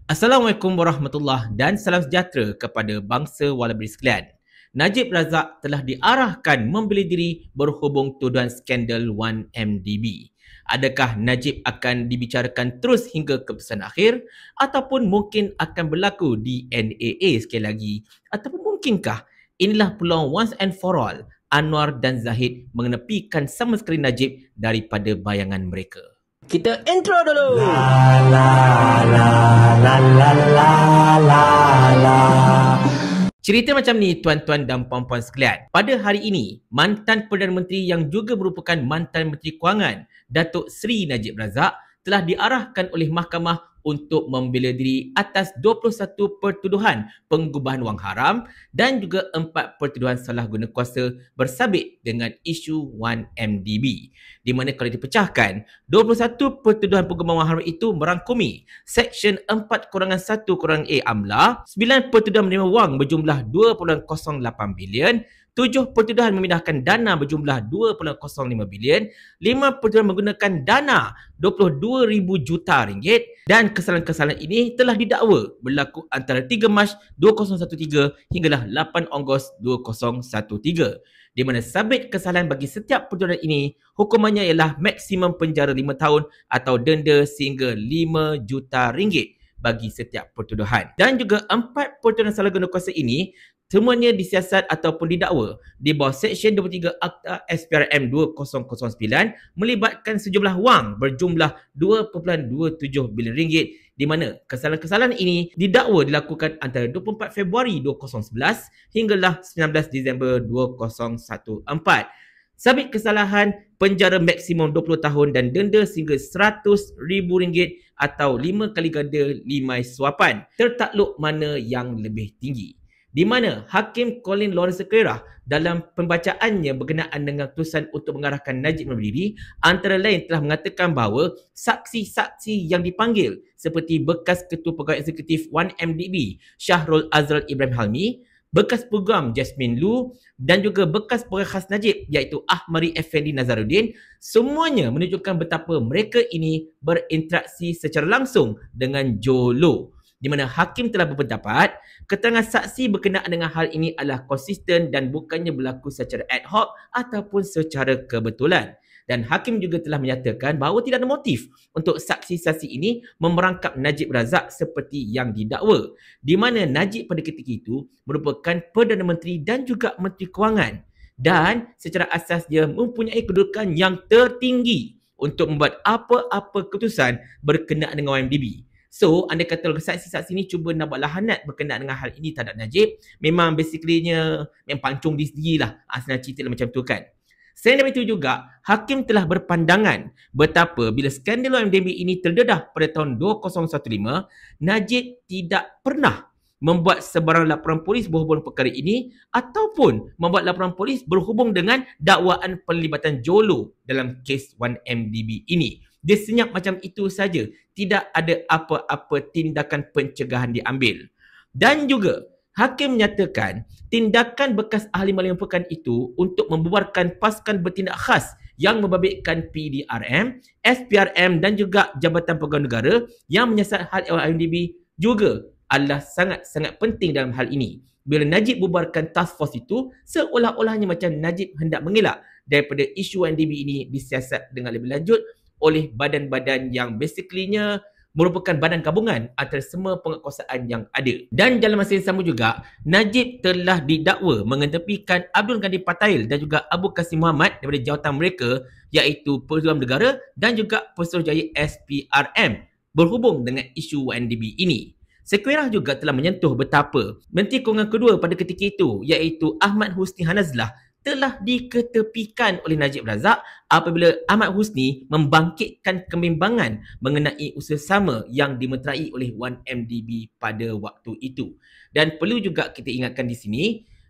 Assalamualaikum warahmatullahi dan salam sejahtera kepada bangsa Wallabies sekalian. Najib Razak telah diarahkan membela diri berhubung tuduhan skandal 1MDB. Adakah Najib akan dibicarakan terus hingga keputusan akhir ataupun mungkin akan berlaku di NAA sekali lagi? Ataupun mungkinkah inilah peluang once and for all Anwar dan Zahid mengenepikan sama sekali Najib daripada bayangan mereka? Kita intro dulu. Cerita macam ni tuan-tuan dan puan-puan sekalian. Pada hari ini, mantan Perdana Menteri yang juga merupakan mantan Menteri Kewangan, Datuk Seri Najib Razak, telah diarahkan oleh mahkamah untuk membela diri atas 21 pertuduhan penggubahan wang haram dan juga 4 pertuduhan salah guna kuasa bersabit dengan isu 1MDB. Di mana kalau dipecahkan, 21 pertuduhan penggubahan wang haram itu merangkumi Seksyen 4-1-A AMLA, 9 pertuduhan menerima wang berjumlah 2.08 bilion, 7 pertuduhan memindahkan dana berjumlah 2.05 bilion, 5 pertuduhan menggunakan dana 22,000 juta ringgit dan kesalahan-kesalahan ini telah didakwa berlaku antara 3 Mac 2013 hinggalah 8 Ogos 2013. Di mana sabit kesalahan bagi setiap pertuduhan ini, hukumannya ialah maksimum penjara 5 tahun atau denda sehingga 5 juta ringgit bagi setiap pertuduhan. Dan juga 4 pertuduhan salah guna kuasa ini semuanya disiasat ataupun didakwa di bawah Seksyen 23 Akta SPRM 2009 melibatkan sejumlah wang berjumlah 2.27 bilion ringgit, di mana kesalahan-kesalahan ini didakwa dilakukan antara 24 Februari 2011 hinggalah 19 Disember 2014. Sabit kesalahan penjara maksimum 20 tahun dan denda sehingga RM100,000 atau 5 kali ganda limai suapan, tertakluk mana yang lebih tinggi. Di mana Hakim Colin Lawrence Sequeira dalam pembacaannya berkenaan dengan keputusan untuk mengarahkan Najib berdiri, antara lain telah mengatakan bahawa saksi-saksi yang dipanggil seperti bekas Ketua Pegawai Eksekutif 1MDB Syahrul Azral Ibrahim Halmi, bekas peguam Jasmine Lu dan juga bekas pegawai khas Najib iaitu Ahmari Effendi Nazaruddin, semuanya menunjukkan betapa mereka ini berinteraksi secara langsung dengan Joe Low. Di mana hakim telah berpendapat keterangan saksi berkenaan dengan hal ini adalah konsisten dan bukannya berlaku secara ad hoc ataupun secara kebetulan. Dan hakim juga telah menyatakan bahawa tidak ada motif untuk saksi-saksi ini memerangkap Najib Razak seperti yang didakwa. Di mana Najib pada ketika itu merupakan Perdana Menteri dan juga Menteri Kewangan. Dan secara asas dia mempunyai kedudukan yang tertinggi untuk membuat apa-apa keputusan berkenaan dengan YMDB. So, anda kata saksi-saksi ni cuba nak buat lahanat berkenaan dengan hal ini terhadap Najib, memang basically-nya memang pancung diri sendiri lah. Senang cerita macam tu kan. Selain daripada itu juga, hakim telah berpandangan betapa bila skandal OMDB ini terdedah pada tahun 2015, Najib tidak pernah membuat sebarang laporan polis berhubung perkara ini ataupun membuat laporan polis berhubung dengan dakwaan penglibatan Jolo dalam kes 1MDB ini. Dia senyap macam itu saja. Tidak ada apa-apa tindakan pencegahan diambil. Dan juga, hakim menyatakan tindakan bekas ahli melampaukan itu untuk membubarkan pasukan bertindak khas yang membabitkan PDRM, SPRM dan juga Jabatan Pegawai Negara yang menyiasat hal IMDb juga adalah sangat-sangat penting dalam hal ini. Bila Najib bubarkan task force itu, seolah-olahnya macam Najib hendak mengelak daripada isu IMDb ini disiasat dengan lebih lanjut oleh badan-badan yang basically-nya merupakan badan gabungan antara semua penguatkuasaan yang ada. Dan dalam masa yang sama juga, Najib telah didakwa mengetepikan Abdul Ghani Patail dan juga Abu Qasim Muhammad daripada jawatan mereka iaitu Pesuruhan Negara dan juga Pesuruhjaya SPRM berhubung dengan isu YMDB ini. Sequeira juga telah menyentuh betapa Menteri Kewangan kedua pada ketika itu iaitu Ahmad Husni Hanazlah telah diketepikan oleh Najib Razak apabila Ahmad Husni membangkitkan kebimbangan mengenai usaha sama yang dimeterai oleh 1MDB pada waktu itu. Dan perlu juga kita ingatkan di sini,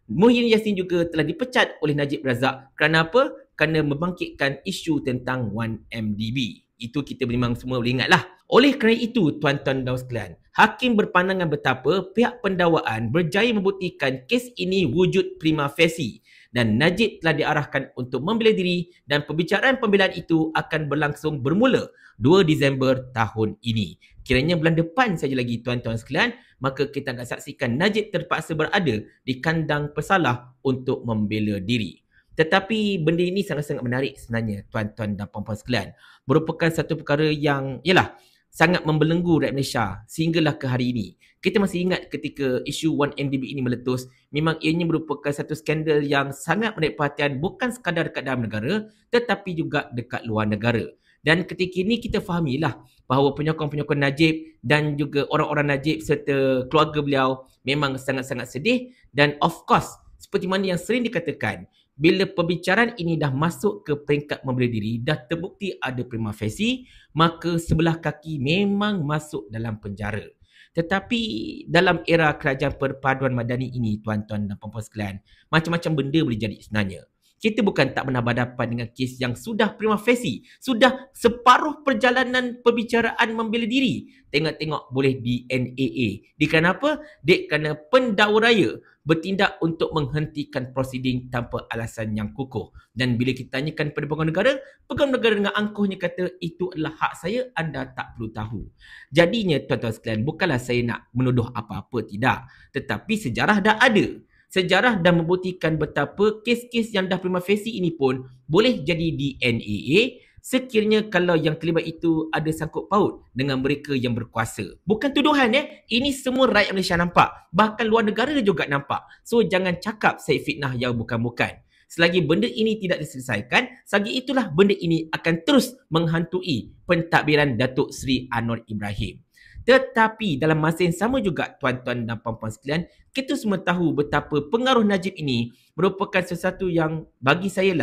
Muhyiddin Yassin juga telah dipecat oleh Najib Razak kerana apa? Kerana membangkitkan isu tentang 1MDB. Itu kita memang semua boleh ingatlah. Oleh kerana itu, tuan-tuan dan sekalian, hakim berpandangan betapa pihak pendakwaan berjaya membuktikan kes ini wujud prima facie dan Najib telah diarahkan untuk membela diri dan pembicaraan pembelaan itu akan berlangsung bermula 2 Disember tahun ini. Kiranya bulan depan saja lagi tuan-tuan sekalian, maka kita akan saksikan Najib terpaksa berada di kandang pesalah untuk membela diri. Tetapi benda ini sangat-sangat menarik sebenarnya tuan-tuan dan puan-puan sekalian. Merupakan satu perkara yang sangat membelenggu rakyat Malaysia sehinggalah ke hari ini. Kita masih ingat ketika isu 1MDB ini meletus, memang ianya merupakan satu skandal yang sangat menarik perhatian bukan sekadar dekat dalam negara tetapi juga dekat luar negara. Dan ketika ini kita fahamilah bahawa penyokong-penyokong Najib dan juga orang-orang Najib serta keluarga beliau memang sangat-sangat sedih dan of course seperti mana yang sering dikatakan, bila perbicaraan ini dah masuk ke peringkat membela diri, dah terbukti ada prima facie, maka sebelah kaki memang masuk dalam penjara. Tetapi dalam era kerajaan perpaduan madani ini, tuan-tuan dan puan-puan sekalian, macam-macam benda boleh jadi sebenarnya. Kita bukan tak pernah berhadapan dengan kes yang sudah prima facie, sudah separuh perjalanan perbicaraan membela diri. Tengok-tengok boleh di NAA. Kerana apa? Kerana pendakwa raya bertindak untuk menghentikan prosiding tanpa alasan yang kukuh. Dan bila kita tanyakan pada pegawai negara dengan angkuhnya kata itu adalah hak saya, anda tak perlu tahu. Jadinya tuan-tuan sekalian, bukanlah saya nak menuduh apa-apa, tidak. Tetapi sejarah dah ada. Sejarah dah membuktikan betapa kes-kes yang dah prima facie ini pun boleh jadi di NAA sekiranya kalau yang terlibat itu ada sangkut paut dengan mereka yang berkuasa. Bukan tuduhan ini semua rakyat Malaysia nampak. Bahkan luar negara juga nampak. So jangan cakap saya fitnah yang bukan-bukan. Selagi benda ini tidak diselesaikan, selagi itulah benda ini akan terus menghantui pentadbiran Datuk Seri Anwar Ibrahim. Tetapi dalam masa yang sama juga tuan-tuan dan puan-puan sekalian, kita semua tahu betapa pengaruh Najib ini merupakan sesuatu yang bagi saya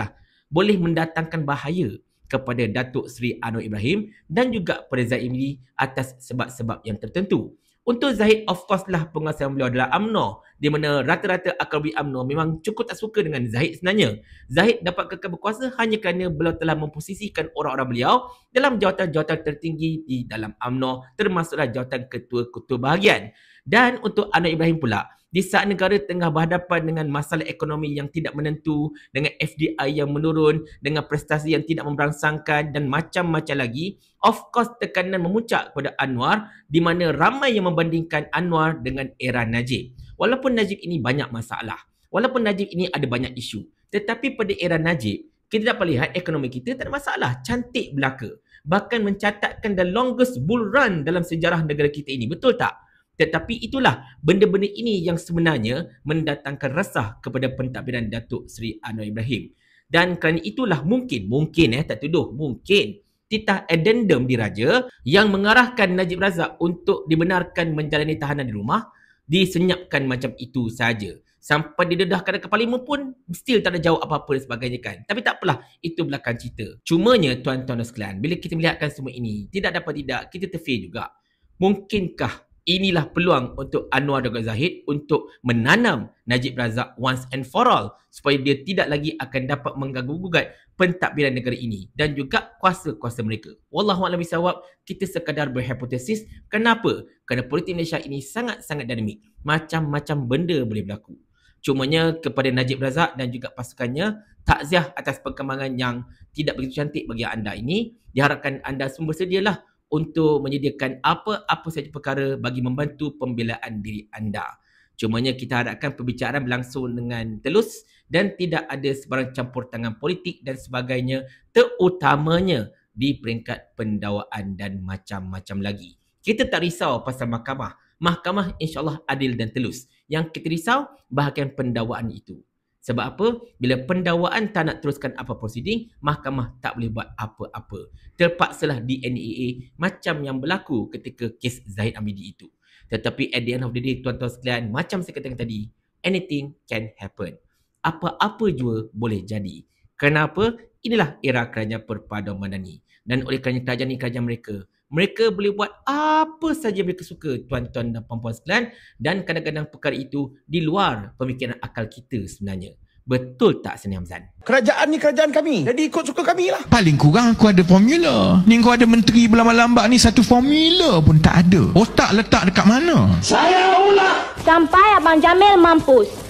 boleh mendatangkan bahaya kepada Datuk Seri Anwar Ibrahim dan juga pada Zahid Hamidi atas sebab-sebab yang tertentu. Untuk Zahid, of course penguasaan beliau adalah UMNO, di mana rata-rata akal UMNO memang cukup tak suka dengan Zahid sebenarnya. Zahid dapat kekal berkuasa hanya kerana beliau telah memposisikan orang-orang beliau dalam jawatan-jawatan tertinggi di dalam UMNO, termasuklah jawatan ketua-ketua bahagian. Dan untuk Anwar Ibrahim pula, di saat negara tengah berhadapan dengan masalah ekonomi yang tidak menentu, dengan FDI yang menurun, dengan prestasi yang tidak memberangsangkan dan macam-macam lagi, of course tekanan memuncak kepada Anwar di mana ramai yang membandingkan Anwar dengan era Najib. Walaupun Najib ini banyak masalah, walaupun Najib ini ada banyak isu, tetapi pada era Najib, kita dapat lihat ekonomi kita tak ada masalah, cantik belaka. Bahkan mencatatkan the longest bull run dalam sejarah negara kita ini, betul tak? Tetapi itulah benda-benda ini yang sebenarnya mendatangkan resah kepada pentadbiran Datuk Seri Anwar Ibrahim. Dan kerana itulah mungkin tak tuduh, mungkin titah addendum diraja yang mengarahkan Najib Razak untuk dibenarkan menjalani tahanan di rumah disenyapkan macam itu saja. Sampai didedahkan ke Parlimen pun still tak ada jawab apa-apa dan sebagainya kan. Tapi tak apalah, itu belakang cerita. Cumanya tuan-tuan dan sekalian, bila kita melihatkan semua ini, tidak dapat tidak, kita terfikir juga. Mungkinkah inilah peluang untuk Anwar dan Zahid untuk menanam Najib Razak once and for all supaya dia tidak lagi akan dapat mengganggu-gugat pentadbiran negara ini dan juga kuasa-kuasa mereka. Wallahualam bisawab, kita sekadar berhipotesis. Kenapa? Kerana politik Malaysia ini sangat-sangat dinamik. Macam-macam benda boleh berlaku. Cumanya kepada Najib Razak dan juga pasukannya, takziah atas perkembangan yang tidak begitu cantik bagi anda ini. Diharapkan anda semua bersedialah untuk menyediakan apa-apa saja perkara bagi membantu pembelaan diri anda. Cumanya kita harapkan perbicaraan berlangsung dengan telus dan tidak ada sebarang campur tangan politik dan sebagainya, terutamanya di peringkat pendakwaan dan macam-macam lagi. Kita tak risau pasal mahkamah. Mahkamah insyaAllah adil dan telus. Yang kita risau bahagian pendakwaan itu. Sebab apa? Bila pendakwaan tak nak teruskan apa prosiding, mahkamah tak boleh buat apa-apa. Terpaksalah di NAA macam yang berlaku ketika kes Zahid Hamidi itu. Tetapi at the end of the day, tuan-tuan sekalian, macam saya katakan tadi, anything can happen. Apa-apa jua boleh jadi. Kenapa? Inilah era kerajaan perpaduan madani. Dan oleh kerana kerajaan ini kerajaan mereka boleh buat apa saja mereka suka, tuan-tuan dan puan-puan sekalian, dan kadang-kadang perkara itu di luar pemikiran akal kita sebenarnya. Betul tak Seni Hamzan? Kerajaan ni kerajaan kami, jadi ikut suka kami lah. Paling kurang aku ada formula. Ni kau ada menteri berlambat-lambat ni, satu formula pun tak ada. Otak letak dekat mana? Saya ulang. Sampai Abang Jamil mampus.